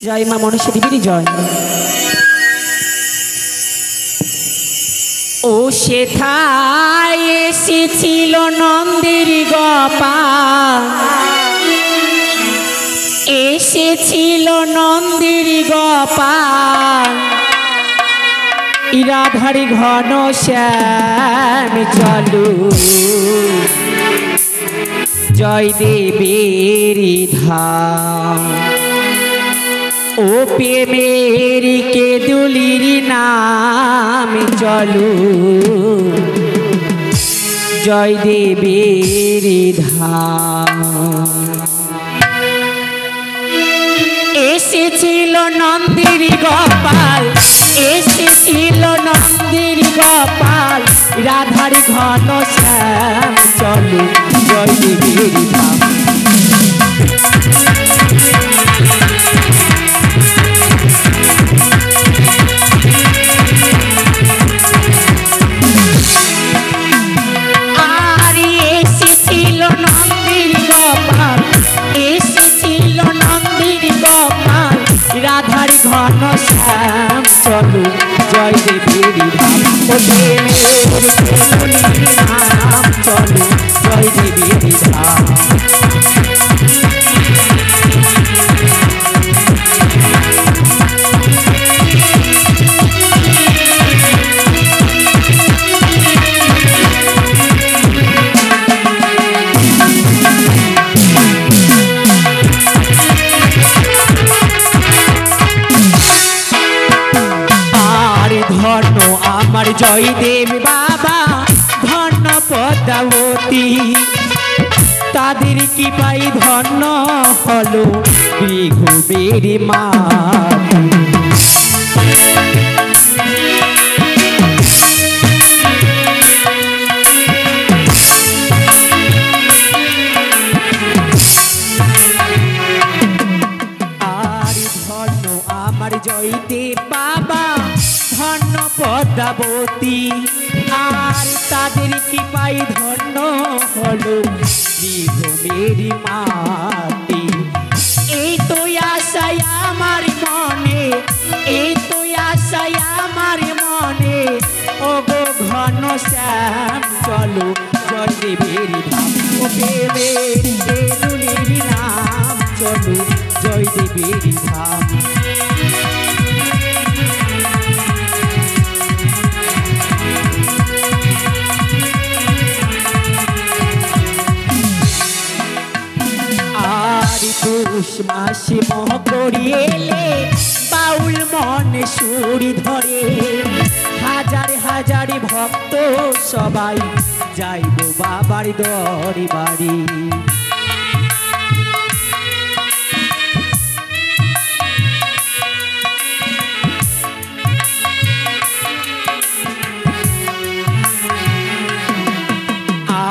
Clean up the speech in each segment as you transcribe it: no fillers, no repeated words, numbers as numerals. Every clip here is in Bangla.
জয় মা মনসা দেবীর জয়। ও সেথায় এসেছিল নন্দের গোপাল, এসেছিল নন্দের গোপাল, রাধার ঘন শ্যাম চলু জয় দেবের ধাম। ও প্রেমের কে দুলির নাম চলু জয় দেবের ধাম। এসেছিল নন্দের গোপাল, এসেছিল নন্দের গোপাল, রাধার ঘন শ্যাম চলু জয় দেবের ধাম। রাধার ঘন শ্যাম চলু জয় দেবের ধাম। ও প্রেমের নাম চলু জয় দেবের ধাম। আমার জয়দেব বাবা ধন্য পদ্মাবতী, তাদের কি পাই ধন্য হলো বিঘুবের মা। আর ধন্য আমার জয়দেব বাবা ধন্য পদ্মাবতী, আর তাদের কি পাই ধন্য হলো বিঘুমের মাটি। এই তো আশায় আমার মনে, এই তো আশায় আমার মনে, ও গো ঘন শ্যাম চলো জয় দেবের ধাম। ও প্রেমের দুলির নাম চলো জয় দেবের ধাম। পৌষ মাসে মোহ করিয়েলে বাউল মনে সুরি ধরে, হাজার হাজার ভক্ত সবাই যাইব বাবার দরবারে।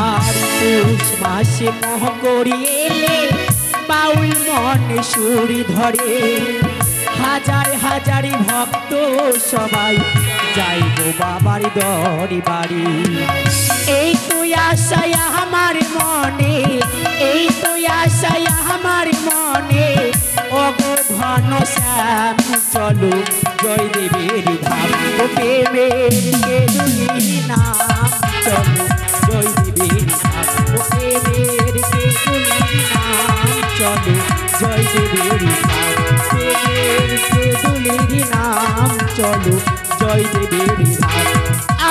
আর পৌষ মাসে মোহ করিয়েলে বাউল মনে সুরি ধরে, হাজার হাজার ভক্ত সবাই যাইব বাবার দরবারে। এই তো আশায় আমার মনে, এই তো আশায় আমার মনে, ও গো ঘন শ্যাম চলো জয় দেবের ধাম। ও প্রেমের কে দুলির নাম চলো জয় দেবের ধাম। ও প্রেমের কে দুলির নাম চলো জয় দেবের ধাম। প্রেমের কে দুলির নাম চলো জয় দেবের ধাম।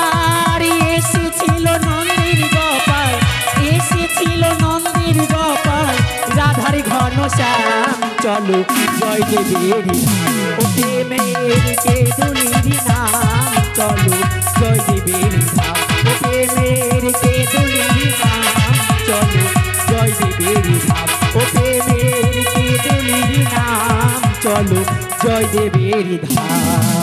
আর এসেছিল নন্দের গোপাল, এসেছিল নন্দের গোপাল, রাধার ঘন শ্যাম চলো জয় দেবের ধাম। ও প্রেমের কে দুলির নাম চলো জয় দেবের ধাম। ও প্রেমের কে দুলির নাম চলো জয় দেবের ধাম। ও প্রেমের কে দুলির নাম চলো জয় দেবের ধাম।